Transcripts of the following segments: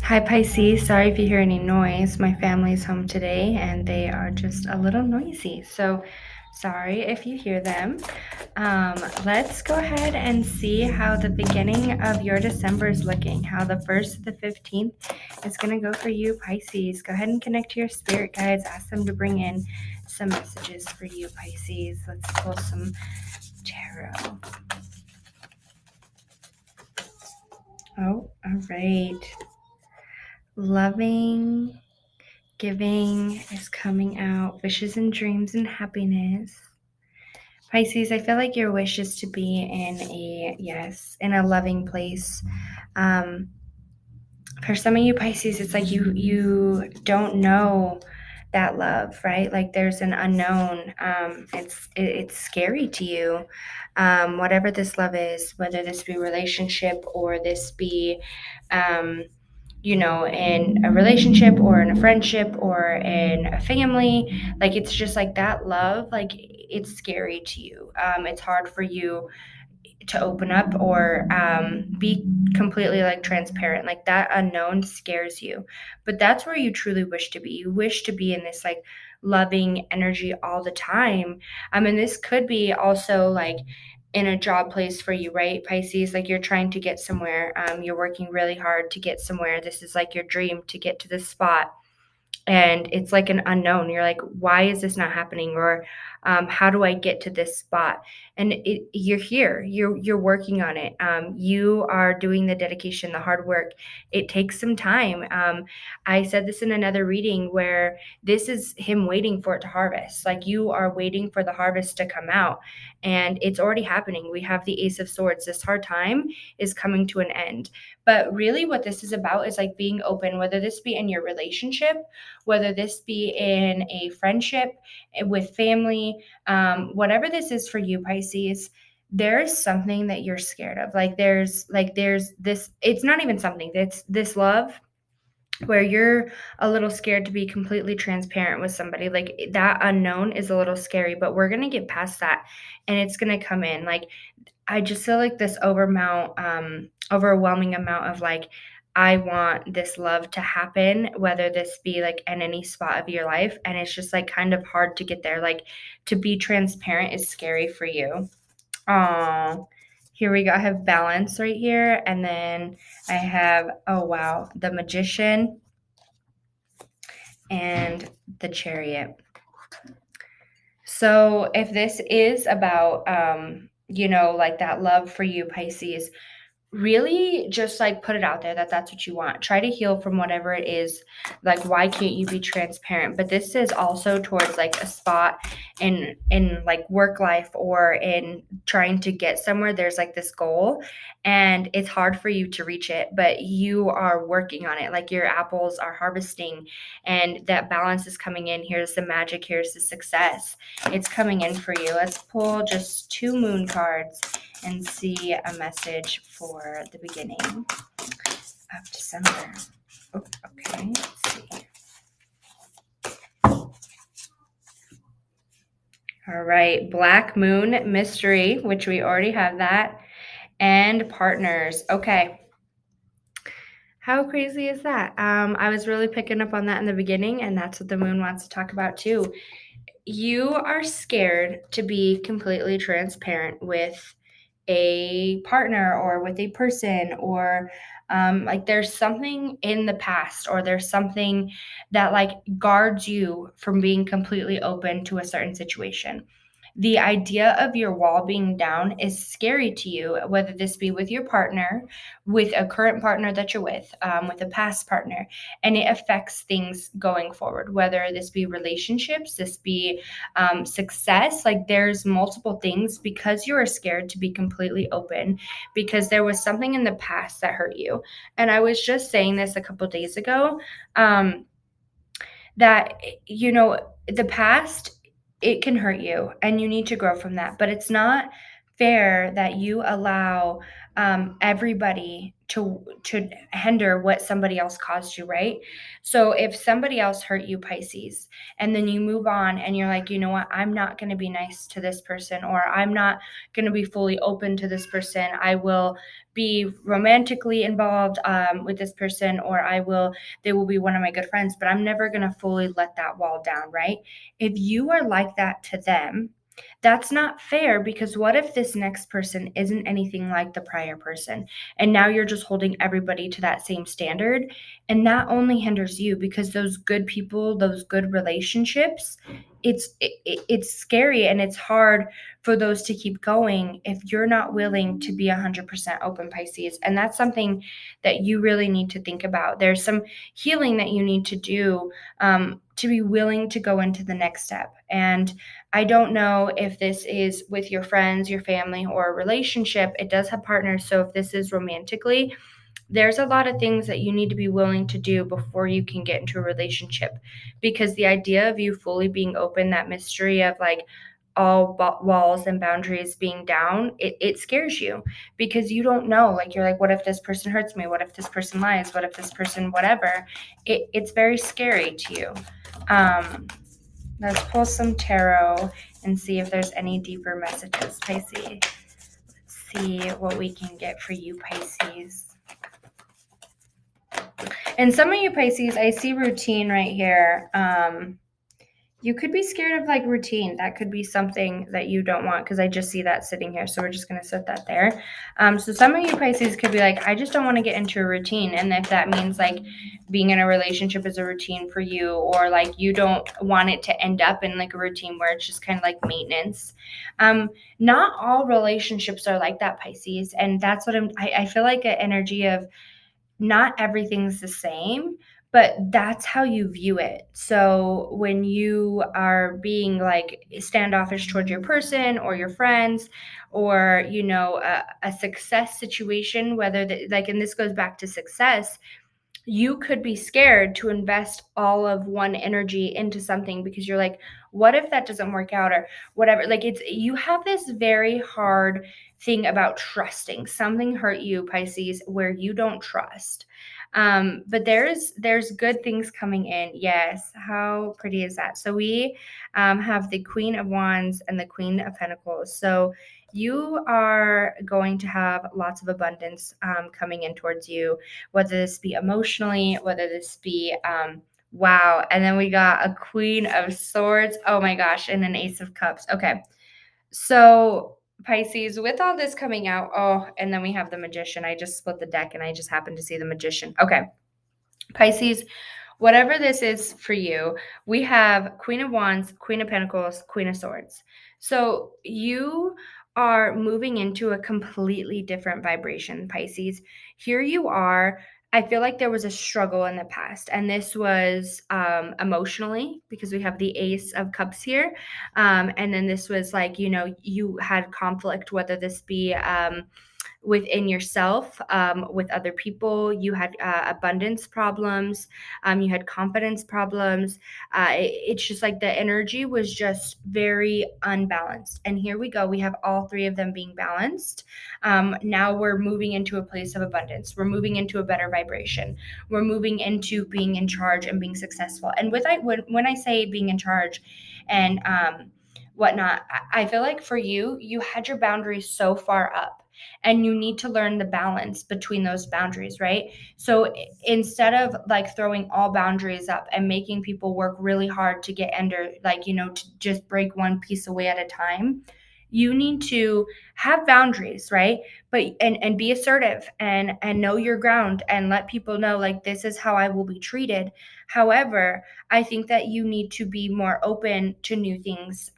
Hi, Pisces. Sorry if you hear any noise. My family's home today and they are just a little noisy. So, sorry if you hear them. Let's go ahead and see how the beginning of your December is looking, how the 1st to the 15th is going to go for you, Pisces. Go ahead and connect to your spirit guides. Ask them to bring in some messages for you, Pisces. Let's pull some tarot. Oh, all right. Loving. Giving is coming out. Wishes and dreams and happiness. Pisces, I feel like your wish is to be in a loving place. Um, for some of you Pisces, it's like you don't know that love, right? Like there's an unknown. It's scary to you. Whatever this love is, whether this be relationship or this be um, in a relationship or in a friendship or in a family, like it's just like that love, like it's scary to you. It's hard for you to open up or be completely like transparent. Like that unknown scares you, but that's where you truly wish to be. You wish to be in this like loving energy all the time. And this could be also like in a job place for you, right, Pisces? Like you're trying to get somewhere, you're working really hard to get somewhere. This is like your dream to get to this spot, and it's like an unknown. You're like, why is this not happening? Or how do I get to this spot? And you're here. You're working on it. You are doing the dedication, the hard work. It takes some time. I said this in another reading where this is him waiting for it to harvest. Like you are waiting for the harvest to come out, and it's already happening. We have the Ace of Swords. This hard time is coming to an end. But really, what this is about is like being open, whether this be in your relationship, whether this be in a friendship, with family, whatever this is for you, Pisces. There's something that you're scared of. There's this, it's not even something, it's this love where you're a little scared to be completely transparent with somebody. Like that unknown is a little scary, but we're going to get past that and it's going to come in. Like I just feel like this overwhelming amount of like, I want this love to happen, whether this be like in any spot of your life. And it's just like kind of hard to get there. Like to be transparent is scary for you. Oh, here we go. I have balance right here. And then I have, oh wow, the magician and the chariot. So if this is about, like that love for you, Pisces, really just like put it out there that that's what you want. Try to heal from whatever it is. Like why can't you be transparent? But this is also towards like a spot in like work life or in trying to get somewhere. There's like this goal and it's hard for you to reach it, but you are working on it. Like your apples are harvesting and that balance is coming in. Here's the magic, here's the success. It's coming in for you. Let's pull just 2 moon cards and see a message for the beginning of December. Oh, okay, let's see. All right, Black Moon Mystery, which we already have that, and Partners. Okay. How crazy is that? I was really picking up on that in the beginning, and that's what the moon wants to talk about too. You are scared to be completely transparent with a partner or with a person or like there's something in the past or there's something that like guards you from being completely open to a certain situation. The idea of your wall being down is scary to you, whether this be with your partner, with a current partner that you're with a past partner, and it affects things going forward, whether this be relationships, this be success. Like there's multiple things because you are scared to be completely open because there was something in the past that hurt you. And I was just saying this a couple days ago. That the past, it can hurt you and you need to grow from that, but it's not fair that you allow everybody to hinder what somebody else caused you, right? So if somebody else hurt you, Pisces, and then you move on and you're like, you know what, I'm not going to be nice to this person, or I'm not going to be fully open to this person. I will be romantically involved with this person, or they will be one of my good friends, but I'm never going to fully let that wall down, right? If you are like that to them, that's not fair, because what if this next person isn't anything like the prior person? And now you're just holding everybody to that same standard. And that only hinders you, because those good people, those good relationships, it's scary and it's hard for those to keep going if you're not willing to be 100% open, Pisces. And that's something that you really need to think about. There's some healing that you need to do to be willing to go into the next step. And I don't know if this is with your friends, your family, or a relationship. It does have partners. So if this is romantically, there's a lot of things that you need to be willing to do before you can get into a relationship, because the idea of you fully being open, that mystery of like all walls and boundaries being down, it scares you, because you don't know, like you're like, what if this person hurts me? What if this person lies? What if this person whatever? It's very scary to you. Let's pull some tarot and see if there's any deeper messages, Pisces. Let's see what we can get for you, Pisces. And some of you, Pisces, I see routine right here. You could be scared of like routine. That could be something that you don't want, because I just see that sitting here. So we're just going to set that there. So some of you, Pisces, could be like, I just don't want to get into a routine. And if that means like being in a relationship is a routine for you, or like you don't want it to end up in like a routine where it's just kind of like maintenance. Not all relationships are like that, Pisces. And that's what I feel like an energy of not everything's the same, but that's how you view it. So when you are being like standoffish towards your person or your friends, or a success situation, whether like, and this goes back to success, you could be scared to invest all of one energy into something, because you're like, what if that doesn't work out, or whatever. Like, you have this very hard thing about trusting. Something hurt you, Pisces, where you don't trust. But there's good things coming in. Yes. How pretty is that? So we have the Queen of Wands and the Queen of Pentacles. So you are going to have lots of abundance coming in towards you, whether this be emotionally, whether this be wow. And then we got a Queen of Swords. Oh my gosh. And an Ace of Cups. Okay. So Pisces, with all this coming out, and then we have the Magician. I just split the deck and I just happened to see the Magician. Okay. Pisces, whatever this is for you, we have Queen of Wands, Queen of Pentacles, Queen of Swords. So you are moving into a completely different vibration, Pisces. Here you are. I feel like there was a struggle in the past, and this was emotionally, because we have the Ace of Cups here. And then this was like, you had conflict, whether this be within yourself, with other people. You had abundance problems. You had confidence problems. It's just like the energy was just very unbalanced. And here we go. We have all three of them being balanced. Now we're moving into a place of abundance. We're moving into a better vibration. We're moving into being in charge and being successful. And when I say being in charge and whatnot, I feel like for you, you had your boundaries so far up, and you need to learn the balance between those boundaries, right? So instead of like throwing all boundaries up and making people work really hard to get under, like, to just break one piece away at a time, you need to have boundaries, right? But and be assertive and know your ground, and let people know, like, this is how I will be treated. However, I think that you need to be more open to new things,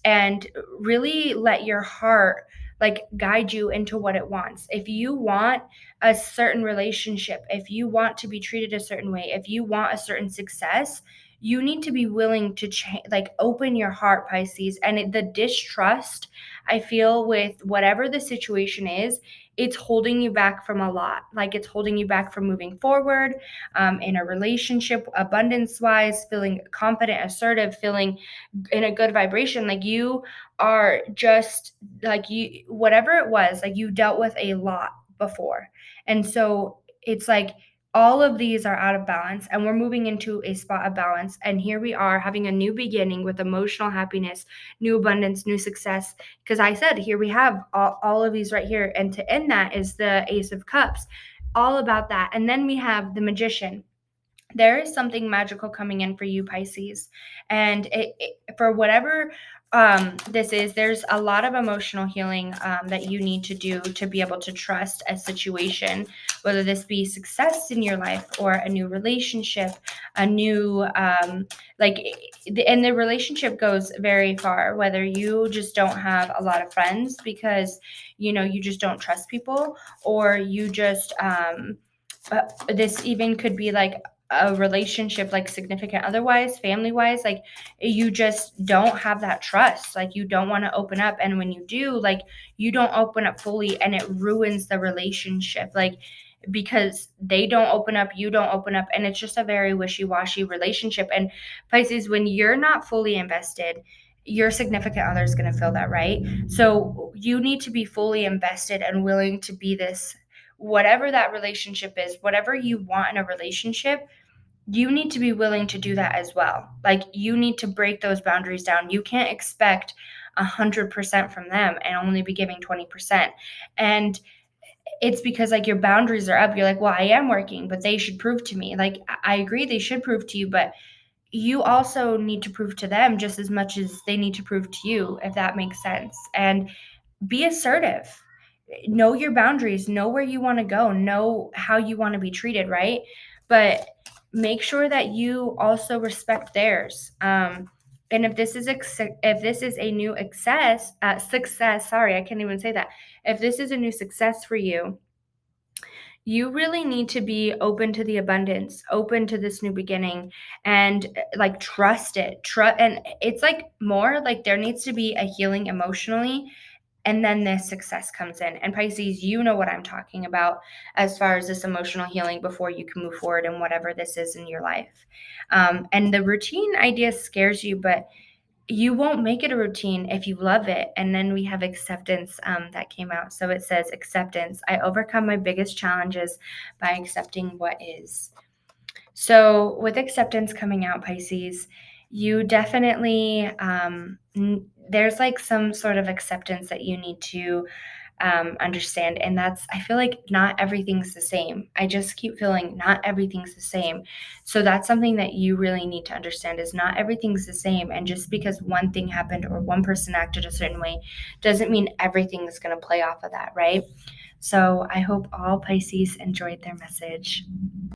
and really let your heart like guide you into what it wants. If you want a certain relationship, if you want to be treated a certain way, if you want a certain success, you need to be willing to open your heart, Pisces. And the distrust I feel with whatever the situation is, it's holding you back from a lot. Like it's holding you back from moving forward in a relationship, abundance wise, feeling confident, assertive, feeling in a good vibration. Like you are just like you, whatever it was, like you dealt with a lot before. And so it's like all of these are out of balance and we're moving into a spot of balance. And here we are having a new beginning with emotional happiness, new abundance, new success. Because I said, here we have all of these right here. And to end that is the Ace of Cups, all about that. And then we have the Magician. There is something magical coming in for you, Pisces. And for whatever this is, there's a lot of emotional healing that you need to do to be able to trust a situation, whether this be success in your life or a new relationship, a new, and the relationship goes very far, whether you just don't have a lot of friends because, you just don't trust people, or you just, this even could be like a relationship, like significant otherwise, family wise, like you just don't have that trust, like you don't want to open up, and when you do, like you don't open up fully and it ruins the relationship, like because they don't open up, you don't open up, and it's just a very wishy-washy relationship. And Pisces, when you're not fully invested, your significant other is going to feel that, right? So you need to be fully invested and willing to be this, whatever that relationship is, whatever you want in a relationship, you need to be willing to do that as well. Like you need to break those boundaries down. You can't expect 100% from them and only be giving 20%. And it's because like your boundaries are up. You're like, well, I am working, but they should prove to me. Like I agree, they should prove to you, but you also need to prove to them just as much as they need to prove to you, if that makes sense. And be assertive. Know your boundaries, know where you want to go, know how you want to be treated, right? But make sure that you also respect theirs. And if this is a new success, sorry, I can't even say that. If this is a new success for you, you really need to be open to the abundance, open to this new beginning, and like trust it. And it's like more like there needs to be a healing emotionally, and then this success comes in. And Pisces, you know what I'm talking about as far as this emotional healing before you can move forward in whatever this is in your life. And the routine idea scares you, but you won't make it a routine if you love it. And then we have acceptance that came out. So it says acceptance. I overcome my biggest challenges by accepting what is. So with acceptance coming out, Pisces, you definitely, there's like some sort of acceptance that you need to understand. And that's, I feel like not everything's the same. I just keep feeling not everything's the same. So that's something that you really need to understand, is not everything's the same. And just because one thing happened or one person acted a certain way doesn't mean everything is going to play off of that, right? So I hope all Pisces enjoyed their message.